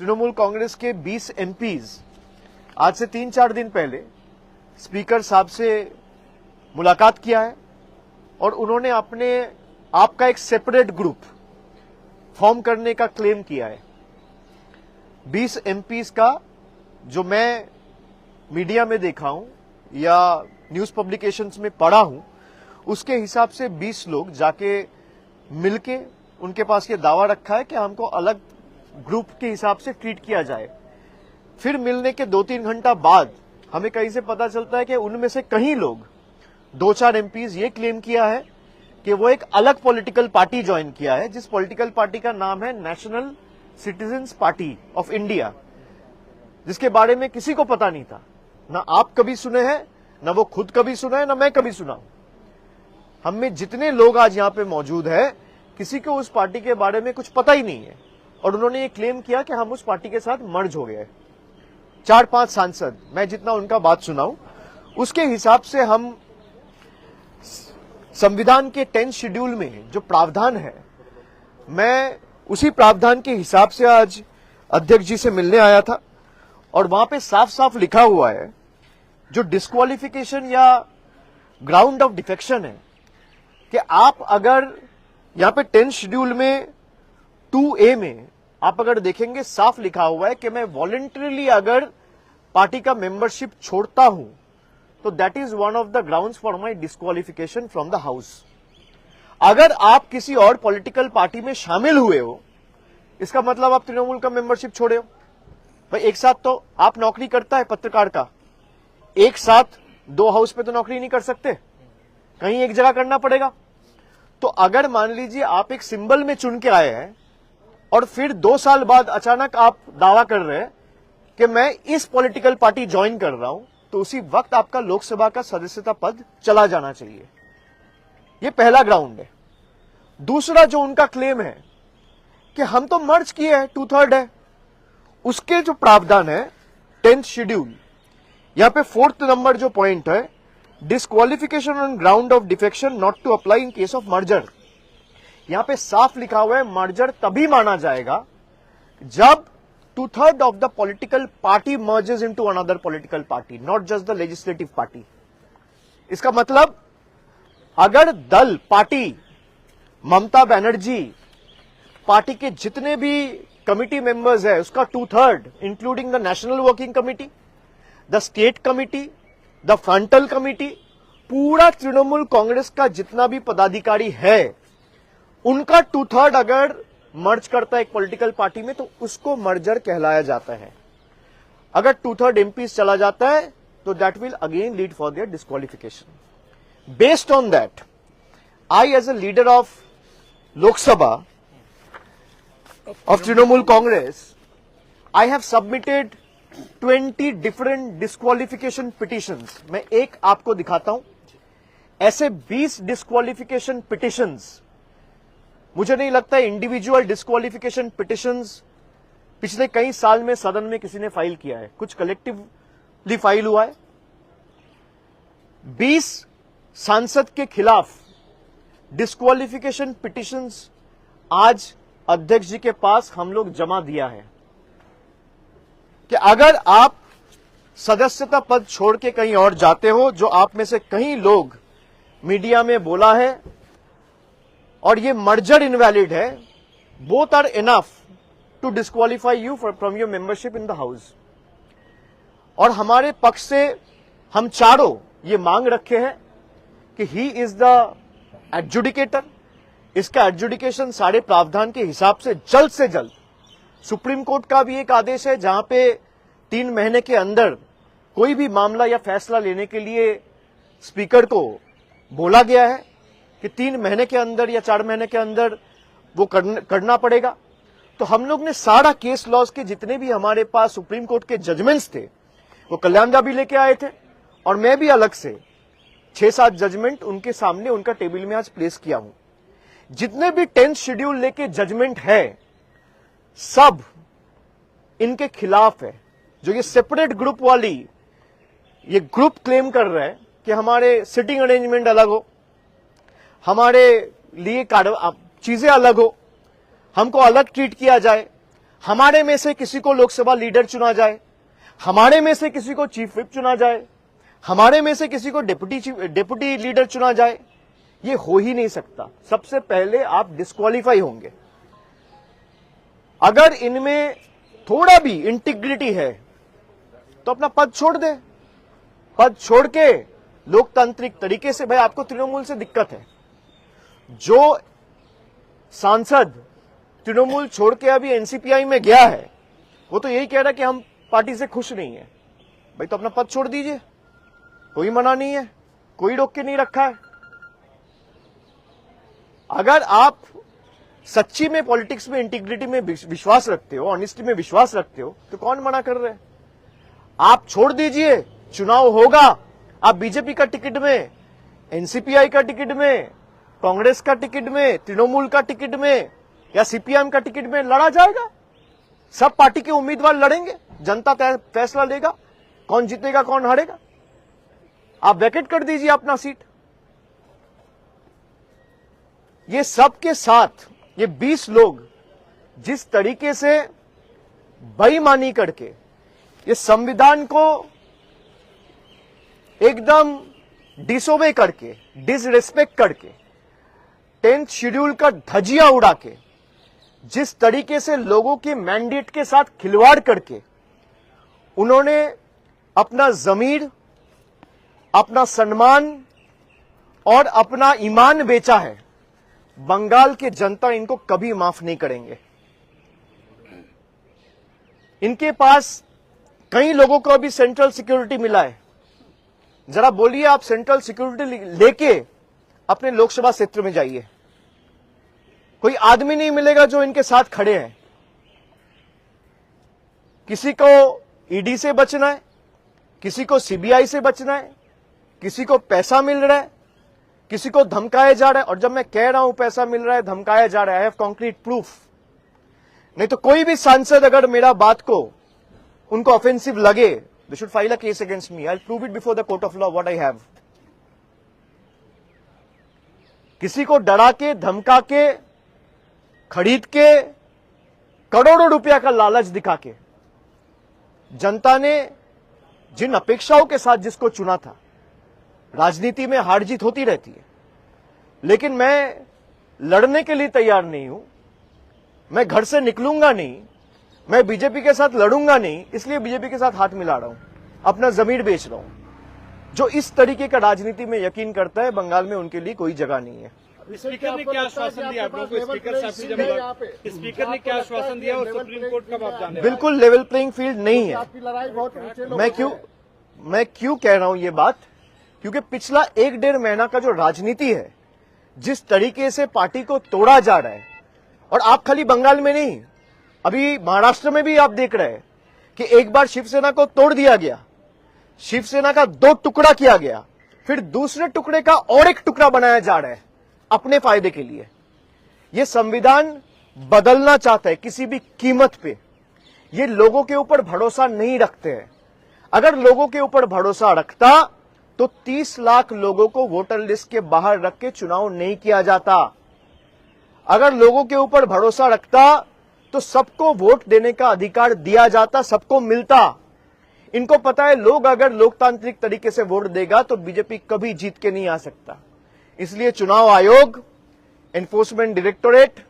तृणमूल कांग्रेस के 20 एमपीज आज से 3-4 दिन पहले स्पीकर साहब से मुलाकात किया है और उन्होंने अपने आप का एक सेपरेट ग्रुप फॉर्म करने का क्लेम किया है। 20 एमपीज का जो मैं मीडिया में देखा हूं या न्यूज पब्लिकेशंस में पढ़ा हूं, उसके हिसाब से 20 लोग जाके मिलके उनके पास ये दावा रखा है कि हमको अलग ग्रुप के हिसाब से ट्रीट किया जाए। फिर मिलने के 2-3 घंटा बाद हमें कहीं से पता चलता है कि उनमें से कई लोग 2-4 एमपीज ये क्लेम किया है कि वो एक अलग पॉलिटिकल पार्टी ज्वाइन किया है, जिस पॉलिटिकल पार्टी का नाम है national citizens party of India, जिसके बारे में किसी को पता नहीं था। ना आप कभी सुने हैं, ना वो खुद कभी सुना है, ना मैं कभी सुना हूं। हम में जितने लोग आज यहां पे मौजूद है, किसी को उस पार्टी के बारे में कुछ पता ही नहीं है और उन्होंने ये क्लेम किया कि हम उस पार्टी के साथ मर्ज हो गए। 4-5 सांसद, मैं जितना उनका बात सुनाऊं, उसके हिसाब से हम संविधान के 10th शेड्यूल में जो प्रावधान है, मैं उसी प्रावधान के हिसाब से आज अध्यक्ष जी से मिलने आया था और वहां पे साफ साफ लिखा हुआ है जो डिस्क्वालिफिकेशन या ग्राउंड ऑफ डिफेक्शन है कि आप अगर यहां पे 10th शेड्यूल में 2A में आप अगर देखेंगे, साफ लिखा हुआ है कि मैं वॉलंटरीली अगर पार्टी का मेंबरशिप छोड़ता हूं तो that is one of the grounds for my disqualification from the house. अगर आप किसी और पॉलिटिकल पार्टी में शामिल हुए हो, इसका मतलब आप तृणमूल का मेंबरशिप छोड़े हो। भाई एक साथ तो आप नौकरी करता है पत्रकार का, एक साथ 2 हाउस पे तो नौकरी नहीं कर सकते, कहीं एक जगह करना पड़ेगा। तो अगर मान लीजिए आप एक सिंबल में चुन के आए हैं और फिर 2 साल बाद अचानक आप दावा कर रहे हैं कि मैं इस पॉलिटिकल पार्टी ज्वाइन कर रहा हूं, तो उसी वक्त आपका लोकसभा का सदस्यता पद चला जाना चाहिए। यह पहला ग्राउंड है। दूसरा जो उनका क्लेम है कि हम तो मर्ज किए हैं, 2/3 है, उसके जो प्रावधान है 10th शेड्यूल, यहां पे 4th नंबर जो पॉइंट है, disqualification on ground of defection not to apply in case of merger. यहां पे साफ लिखा हुआ है मर्जर तभी माना जाएगा जब 2/3 of the political party merges into another political party, not just the legislative party. इसका मतलब अगर दल, पार्टी, ममता बनर्जी पार्टी के जितने भी कमिटी मेंबर्स है उसका 2/3 including the national working committee, the state committee, the frontal committee, पूरा तृणमूल कांग्रेस का जितना भी पदाधिकारी है, उनका 2/3 अगर मर्ज करता है एक पॉलिटिकल पार्टी में तो उसको मर्जर कहलाया जाता है। अगर 2/3 एमपीज चला जाता है तो that will again lead for their disqualification. Based on that, I as a leader of Lok Sabha of Trinamool Congress, I have submitted 20 different disqualification petitions. मैं एक आपको दिखाता हूं। ऐसे 20 डिस्क्वालिफिकेशन पिटिशंस, मुझे नहीं लगता इंडिविजुअल डिस्क्वालिफिकेशन पिटिशंस पिछले कई साल में सदन में किसी ने फाइल किया है। कुछ कलेक्टिवली फाइल हुआ है। 20 सांसद के खिलाफ डिस्क्वालिफिकेशन पिटिशंस आज अध्यक्ष जी के पास हम लोग जमा दिया है कि अगर आप सदस्यता पद छोड़ के कहीं और जाते हो, जो आप में से कई लोग मीडिया में बोला है, और ये मर्जर इनवैलिड है, both are enough to disqualify you from your membership in the house. और हमारे पक्ष से हम चारों ये मांग रखे हैं कि ही इज द एडजुडिकेटर। इसका एडजुडिकेशन सारे प्रावधान के हिसाब से जल्द सुप्रीम कोर्ट का भी एक आदेश है जहां पे 3 महीने के अंदर कोई भी मामला या फैसला लेने के लिए स्पीकर को बोला गया है कि 3 महीने के अंदर या 4 महीने के अंदर वो करना पड़ेगा। तो हम लोग ने सारा केस लॉज के जितने भी हमारे पास सुप्रीम कोर्ट के जजमेंट्स थे, वो कल्याण दा भी लेके आए थे और मैं भी अलग से 6-7 जजमेंट उनके सामने उनका टेबल में आज प्लेस किया हूं। जितने भी 10th शेड्यूल लेके जजमेंट है, सब इनके खिलाफ है। जो ये सेपरेट ग्रुप वाली ये ग्रुप क्लेम कर रहा है कि हमारे सिटिंग अरेंजमेंट अलग हो, हमारे लिए चीजें अलग हो, हमको अलग ट्रीट किया जाए, हमारे में से किसी को लोकसभा लीडर चुना जाए, हमारे में से किसी को चीफ व्हिप चुना जाए, हमारे में से किसी को डेप्यूटी लीडर चुना जाए, ये हो ही नहीं सकता। सबसे पहले आप डिस्क्वालीफाई होंगे। अगर इनमें थोड़ा भी इंटीग्रिटी है तो अपना पद छोड़ दे। पद छोड़ के लोकतांत्रिक तरीके से, भाई आपको तृणमूल से दिक्कत है, जो सांसद तृणमूल छोड़ के अभी एनसीपीआई में गया है वो तो यही कह रहा है कि हम पार्टी से खुश नहीं है। भाई तो अपना पद छोड़ दीजिए, कोई मना नहीं है, कोई रोक के नहीं रखा है। अगर आप सच्ची में पॉलिटिक्स में इंटीग्रिटी में विश्वास रखते हो, ऑनेस्टी में विश्वास रखते हो, तो कौन मना कर रहे हैं? आप छोड़ दीजिए, चुनाव होगा, आप बीजेपी का टिकट में, एनसीपीआई का टिकट में, कांग्रेस का टिकट में, तृणमूल का टिकट में या सीपीएम का टिकट में लड़ा जाएगा। सब पार्टी के उम्मीदवार लड़ेंगे, जनता फैसला लेगा कौन जीतेगा कौन हारेगा। आप वैकेट कर दीजिए अपना सीट। ये सब के साथ ये 20 लोग जिस तरीके से बेईमानी करके ये संविधान को एकदम डिसोबे करके, डिसरिस्पेक्ट करके, 10th शेड्यूल का धजिया उड़ा के, जिस तरीके से लोगों के मैंडेट के साथ खिलवाड़ करके उन्होंने अपना जमीर, अपना सम्मान और अपना ईमान बेचा है, बंगाल के जनता इनको कभी माफ नहीं करेंगे। इनके पास कई लोगों को अभी सेंट्रल सिक्योरिटी मिला है। जरा बोलिए, आप सेंट्रल सिक्योरिटी लेके अपने लोकसभा क्षेत्र में जाइए, कोई आदमी नहीं मिलेगा जो इनके साथ खड़े हैं। किसी को ईडी से बचना है, किसी को सीबीआई से बचना है, किसी को पैसा मिल रहा है, किसी को धमकाया जा रहा है। और जब मैं कह रहा हूं पैसा मिल रहा है, धमकाया जा रहा है, आई हैव कॉन्क्रीट प्रूफ। नहीं तो कोई भी सांसद अगर मेरा बात को उनको ऑफेंसिव लगे, they should file a case against me, I will prove it before the court of law what I have. किसी को डरा के, धमका के, खरीद के, करोड़ों रुपया का लालच दिखा के जनता ने जिन अपेक्षाओं के साथ जिसको चुना था, राजनीति में हार जीत होती रहती है, लेकिन मैं लड़ने के लिए तैयार नहीं हूं। मैं घर से निकलूंगा नहीं, मैं बीजेपी के साथ लड़ूंगा नहीं, इसलिए बीजेपी के साथ हाथ मिला रहा हूं, अपना जमीर बेच रहा हूं। जो इस तरीके का राजनीति में यकीन करता है, बंगाल में उनके लिए कोई जगह नहीं है। स्पीकर ने क्या आश्वासन दिया आप लोगों को? स्पीकर साहब से जब स्पीकर ने क्या आश्वासन दिया और सुप्रीम कोर्ट कब आप जाने? बिल्कुल लेवल प्लेइंग फील्ड नहीं है। मैं क्यों कह रहा हूं ये बात? क्योंकि पिछला 1-1.5 महीना का जो राजनीति है, जिस तरीके से पार्टी को तोड़ा जा रहा है, और आप खाली बंगाल में नहीं, अभी महाराष्ट्र में भी आप देख रहे हैं कि एक बार शिवसेना को तोड़ दिया गया, शिवसेना का 2 टुकड़ा किया गया, फिर दूसरे टुकड़े का और एक टुकड़ा बनाया जा रहा है अपने फायदे के लिए। यह संविधान बदलना चाहता है किसी भी कीमत पे। ये लोगों के ऊपर भरोसा नहीं रखते हैं। अगर लोगों के ऊपर भरोसा रखता तो 30 लाख लोगों को वोटर लिस्ट के बाहर रख के चुनाव नहीं किया जाता। अगर लोगों के ऊपर भरोसा रखता तो सबको वोट देने का अधिकार दिया जाता, सबको मिलता। इनको पता है लोग अगर लोकतांत्रिक तरीके से वोट देगा तो बीजेपी कभी जीत के नहीं आ सकता। इसलिए चुनाव आयोग, एनफोर्समेंट डायरेक्टोरेट,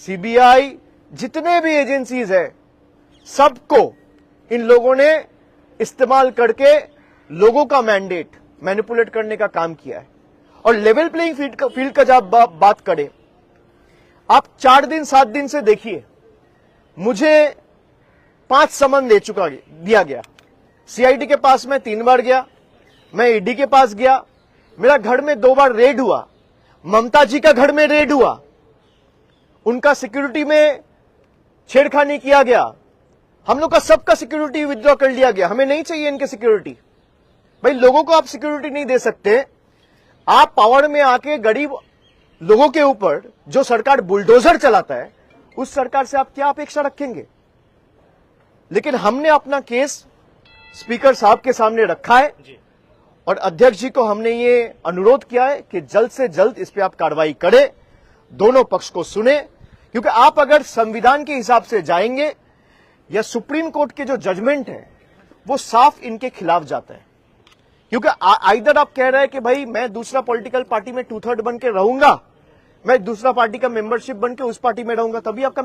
सीबीआई, जितने भी एजेंसीज है, सबको इन लोगों ने इस्तेमाल करके लोगों का मैंडेट मैनिपुलेट करने का काम किया है। और लेवल प्लेइंग फील्ड का जब बात करें, आप 4 दिन 7 दिन से देखिए, मुझे 5 समन दिया गया। सीआईडी के पास मैं 3 बार गया, मैं ईडी के पास गया, मेरा घर में 2 बार रेड हुआ, ममता जी का घर में रेड हुआ, उनका सिक्योरिटी में छेड़खानी किया गया, हम लोग का सबका सिक्योरिटी विथड्रॉ कर लिया गया। हमें नहीं चाहिए इनके सिक्योरिटी। भाई लोगों को आप सिक्योरिटी नहीं दे सकते, आप पावर में आके गरीब लोगों के ऊपर जो सरकार बुलडोजर चलाता है, उस सरकार से आप क्या अपेक्षा रखेंगे? लेकिन हमने अपना केस स्पीकर साहब के सामने रखा है और अध्यक्ष जी को हमने ये अनुरोध किया है कि जल्द से जल्द इस पे आप कार्रवाई करें, दोनों पक्ष को सुने। क्योंकि आप अगर संविधान के हिसाब से जाएंगे या सुप्रीम कोर्ट के जो जजमेंट है वो साफ इनके खिलाफ जाते हैं। क्योंकि आइदर आप कह रहे हैं कि भाई मैं दूसरा पॉलिटिकल पार्टी में 2/3 बन के रहूंगा, मैं दूसरा पार्टी का मेंबरशिप बन के उस पार्टी में रहूंगा, तभी आपका